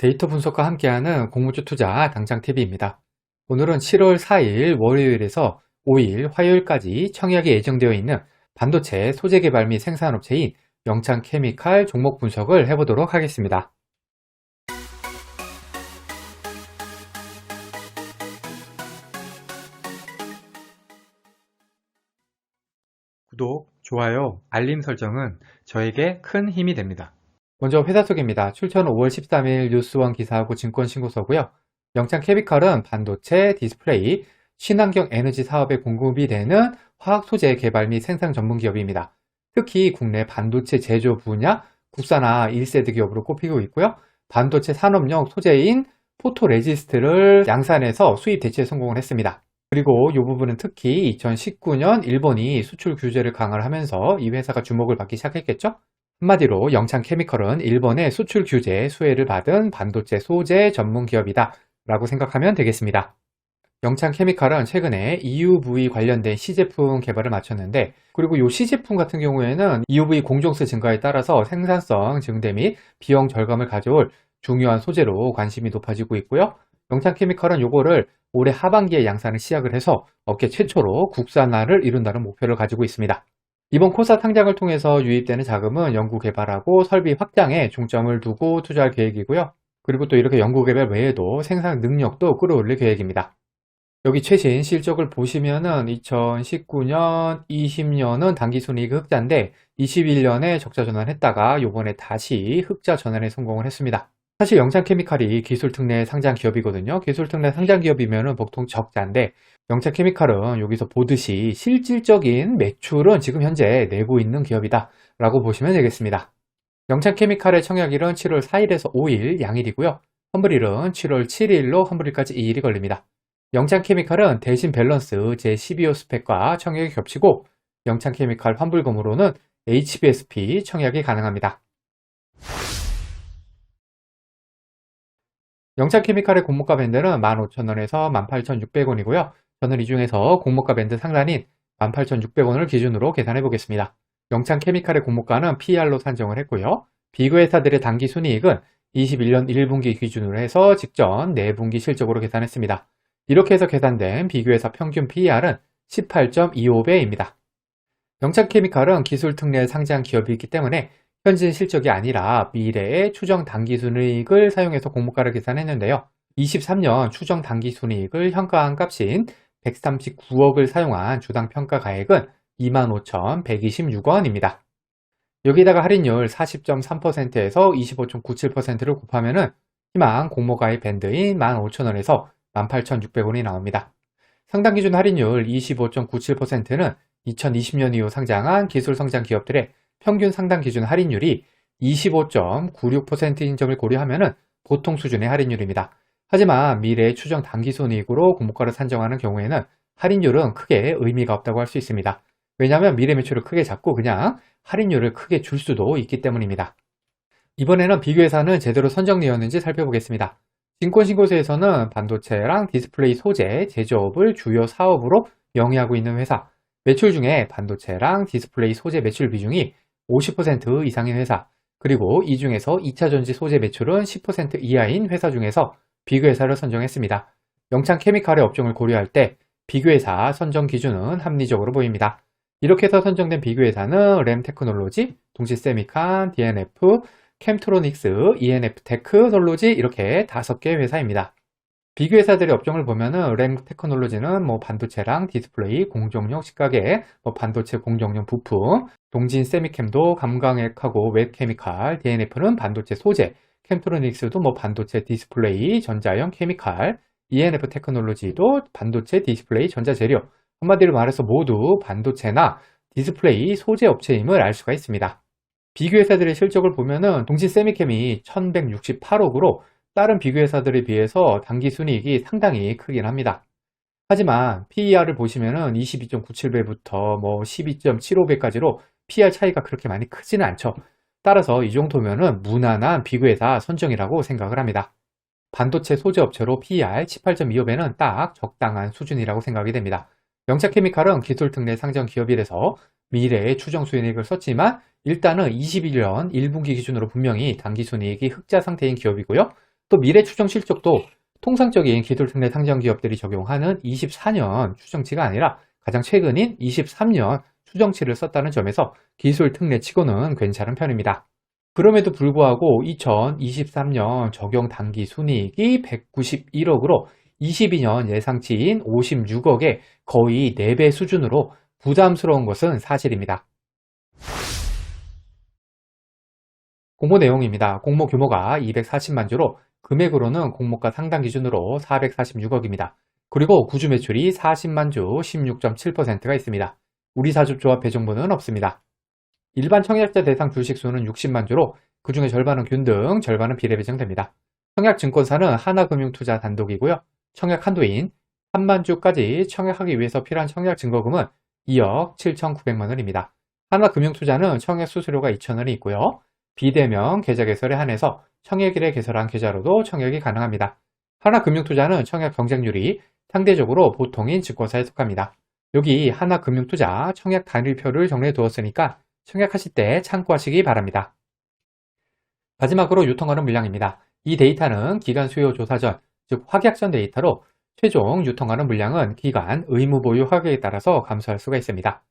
데이터 분석과 함께하는 공모주 투자 당장 TV입니다. 오늘은 7월 4일 월요일에서 5일 화요일까지 청약이 예정되어 있는 반도체 소재 개발 및 생산업체인 영창케미칼 종목 분석을 해보도록 하겠습니다. 구독, 좋아요, 알림 설정은 저에게 큰 힘이 됩니다. 먼저 회사 소개입니다. 출처는 5월 13일 뉴스원 기사하고 증권신고서고요. 영창케미칼은 반도체, 디스플레이, 친환경 에너지 사업에 공급이 되는 화학 소재 개발 및 생산 전문 기업입니다. 특히 국내 반도체 제조 분야 국산화 1세대 기업으로 꼽히고 있고요. 반도체 산업용 소재인 포토레지스트를 양산해서 수입 대체에 성공을 했습니다. 그리고 이 부분은 특히 2019년 일본이 수출 규제를 강화를 하면서 이 회사가 주목을 받기 시작했겠죠? 한마디로 영창케미칼은 일본의 수출 규제 수혜를 받은 반도체 소재 전문 기업이다 라고 생각하면 되겠습니다. 영창케미칼은 최근에 EUV 관련된 시제품 개발을 마쳤는데, 그리고 이 시제품 같은 경우에는 EUV 공정수 증가에 따라서 생산성 증대 및 비용 절감을 가져올 중요한 소재로 관심이 높아지고 있고요. 영창케미칼은 이거를 올해 하반기에 양산을 시작을 해서 업계 최초로 국산화를 이룬다는 목표를 가지고 있습니다. 이번 코사 상장을 통해서 유입되는 자금은 연구개발하고 설비 확장에 중점을 두고 투자할 계획이고요. 그리고 또 이렇게 연구개발 외에도 생산 능력도 끌어올릴 계획입니다. 여기 최신 실적을 보시면은 2019년, 20년은 당기순이익 흑자인데 21년에 적자 전환했다가 요번에 다시 흑자 전환에 성공을 했습니다. 사실 영창케미칼이 기술특례 상장 기업이거든요. 기술특례 상장 기업이면은 보통 적자인데, 영창케미칼은 여기서 보듯이 실질적인 매출은 지금 현재 내고 있는 기업이다 라고 보시면 되겠습니다. 영창케미칼의 청약일은 7월 4일에서 5일 양일이고요. 환불일은 7월 7일로 환불일까지 2일이 걸립니다. 영창케미칼은 대신 밸런스 제12호 스펙과 청약이 겹치고, 영창케미칼 환불금으로는 HBSP 청약이 가능합니다. 영창케미칼의 공모가 밴드는 15,000원에서 18,600원이고요. 저는 이 중에서 공모가 밴드 상단인 18,600원을 기준으로 계산해 보겠습니다. 영창케미칼의 공모가는 PER로 산정을 했고요. 비교회사들의 당기순이익은 21년 1분기 기준으로 해서 직전 4분기 실적으로 계산했습니다. 이렇게 해서 계산된 비교회사 평균 PER은 18.25배입니다. 영창케미칼은 기술특례 상장 기업이기 때문에 현재 실적이 아니라 미래의 추정 당기순이익을 사용해서 공모가를 계산했는데요. 23년 추정 당기순이익을 현가한 값인 139억을 사용한 주당 평가가액은 25,126원입니다. 여기다가 할인율 40.3%에서 25.97%를 곱하면은 희망 공모가의 밴드인 15,000원에서 18,600원이 나옵니다. 상당 기준 할인율 25.97%는 2020년 이후 상장한 기술 성장 기업들의 평균 상당 기준 할인율이 25.96%인 점을 고려하면 보통 수준의 할인율입니다. 하지만 미래의 추정 당기순이익으로 공모가를 산정하는 경우에는 할인율은 크게 의미가 없다고 할 수 있습니다. 왜냐하면 미래 매출을 크게 잡고 그냥 할인율을 크게 줄 수도 있기 때문입니다. 이번에는 비교회사는 제대로 선정되었는지 살펴보겠습니다. 증권신고서에서는 반도체랑 디스플레이 소재 제조업을 주요 사업으로 영위하고 있는 회사, 매출 중에 반도체랑 디스플레이 소재 매출 비중이 50% 이상인 회사, 그리고 이 중에서 2차전지 소재 매출은 10% 이하인 회사 중에서 비교회사를 선정했습니다. 영창케미칼의 업종을 고려할 때 비교회사 선정 기준은 합리적으로 보입니다. 이렇게 해서 선정된 비교회사는 램테크놀로지, 동시세미칸, DNF, 캠트로닉스, ENF테크놀로지 이렇게 5개 회사입니다. 비교회사들의 업종을 보면은 램테크놀로지는 반도체랑 디스플레이, 공정용 식가게, 반도체 공정용 부품, 동진 세미캠도 감광핵하고 웹케미칼, DNF는 반도체 소재, 캠트로닉스도 반도체 디스플레이, 전자형 케미칼, ENF 테크놀로지도 반도체 디스플레이 전자재료, 한마디로 말해서 모두 반도체나 디스플레이 소재 업체임을 알 수가 있습니다. 비교회사들의 실적을 보면은 동진 세미캠이 1168억으로 다른 비교회사들에 비해서 당기순이익이 상당히 크긴 합니다. 하지만 PER을 보시면은 22.97배부터 12.75배까지로 PER 차이가 그렇게 많이 크지는 않죠. 따라서 이 정도면은 무난한 비교회사 선정이라고 생각을 합니다. 반도체 소재 업체로 PER 18.25배는 딱 적당한 수준이라고 생각이 됩니다. 영창케미칼은 기술특례 상장 기업이라서 미래의 추정 수익을 썼지만 일단은 21년 1분기 기준으로 분명히 당기순이익이 흑자 상태인 기업이고요. 또 미래 추정 실적도 통상적인 기술특례 상장 기업들이 적용하는 24년 추정치가 아니라 가장 최근인 23년 추정치를 썼다는 점에서 기술특례 치고는 괜찮은 편입니다. 그럼에도 불구하고 2023년 적용 당기 순이익이 191억으로 22년 예상치인 56억에 거의 4배 수준으로 부담스러운 것은 사실입니다. 공모 내용입니다. 공모 규모가 240만 주로 금액으로는 공모가 상당 기준으로 446억입니다. 그리고 구주 매출이 40만 주 16.7%가 있습니다. 우리사주조합 배정분은 없습니다. 일반 청약자 대상 주식수는 60만 주로 그 중에 절반은 균등, 절반은 비례 배정됩니다. 청약증권사는 하나금융투자 단독이고요. 청약 한도인 3만 주까지 청약하기 위해서 필요한 청약 증거금은 2억 7,900만 원입니다. 하나금융투자는 청약 수수료가 2,000원이 있고요. 비대면 계좌 개설에 한해서 청약일에 개설한 계좌로도 청약이 가능합니다. 하나금융투자는 청약 경쟁률이 상대적으로 보통인 증권사에 속합니다. 여기 하나금융투자 청약 단일표를 정리해 두었으니까 청약하실 때 참고하시기 바랍니다. 마지막으로 유통하는 물량입니다. 이 데이터는 기간 수요 조사 전, 즉 확약 전 데이터로 최종 유통하는 물량은 기간 의무 보유 확약에 따라서 감소할 수가 있습니다.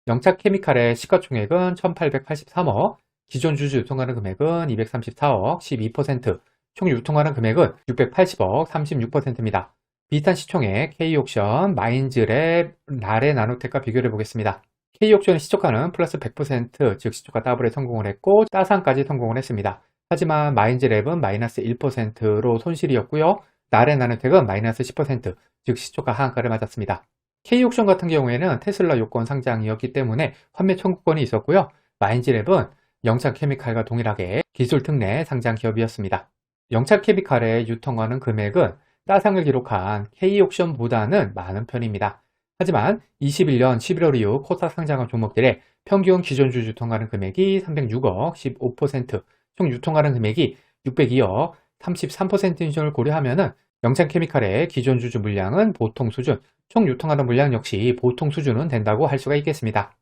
영착케미칼의 시가총액은 1883억, 기존 주주 유통하는 금액은 234억, 12%, 총 유통하는 금액은 680억, 36%입니다. 비슷한 시총의 K옥션, 마인즈랩, 나레 나노텍과 비교를 해보겠습니다. K옥션의 시초가는 플러스 100%, 즉 시초가 더블에 성공을 했고 따상까지 성공을 했습니다. 하지만 마인즈랩은 마이너스 1%로 손실이었고요. 나레 나노텍은 마이너스 10%, 즉 시초가 하한가를 맞았습니다. K옥션 같은 경우에는 테슬라 요건 상장이었기 때문에 환매 청구권이 있었고요. 마인즈랩은 영착케미칼과 동일하게 기술특례 상장 기업이었습니다. 영착케미칼의 유통하는 금액은 따상을 기록한 K옥션보다는 많은 편입니다. 하지만 21년 11월 이후 코스닥 상장한 종목들의 평균 기존 주주 유통하는 금액이 306억, 15%, 총 유통하는 금액이 602억, 33%인 점을 고려하면 영창케미칼의 기존 주주 물량은 보통 수준, 총 유통하는 물량 역시 보통 수준은 된다고 할 수가 있겠습니다.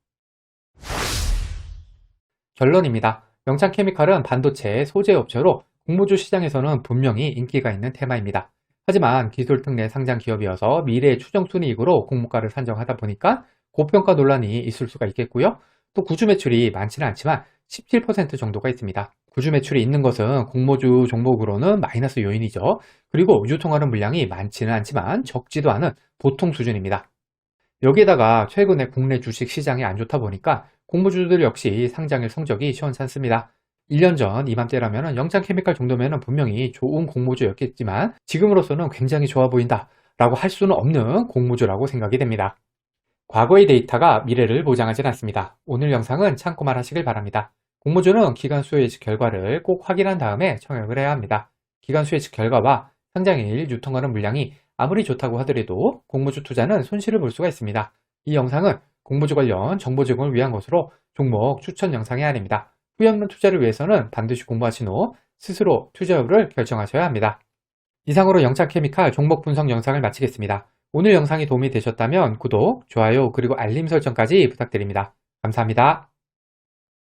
결론입니다. 영창케미칼은 반도체 소재 업체로 공모주 시장에서는 분명히 인기가 있는 테마입니다. 하지만 기술특례 상장 기업이어서 미래 추정 순이익으로 공모가를 산정하다 보니까 고평가 논란이 있을 수가 있겠고요. 또 구주 매출이 많지는 않지만 17% 정도가 있습니다. 구주 매출이 있는 것은 공모주 종목으로는 마이너스 요인이죠. 그리고 유통하는 물량이 많지는 않지만 적지도 않은 보통 수준입니다. 여기에다가 최근에 국내 주식 시장이 안 좋다 보니까 공모주들 역시 상장일 성적이 시원찮습니다. 1년 전 이맘때라면 영창케미칼 정도면 분명히 좋은 공모주였겠지만 지금으로서는 굉장히 좋아 보인다 라고 할 수는 없는 공모주라고 생각이 됩니다. 과거의 데이터가 미래를 보장하진 않습니다. 오늘 영상은 참고만 하시길 바랍니다. 공모주는 기간 수요 예측 결과를 꼭 확인한 다음에 청약을 해야 합니다. 기간 수요 예측 결과와 상장일 유통하는 물량이 아무리 좋다고 하더라도 공모주 투자는 손실을 볼 수가 있습니다. 이 영상은 공모주 관련 정보 제공을 위한 것으로 종목 추천 영상이 아닙니다. 후회 없는 투자를 위해서는 반드시 공부하신 후 스스로 투자 여부를 결정하셔야 합니다. 이상으로 영창케미칼 종목 분석 영상을 마치겠습니다. 오늘 영상이 도움이 되셨다면 구독, 좋아요, 그리고 알림 설정까지 부탁드립니다. 감사합니다.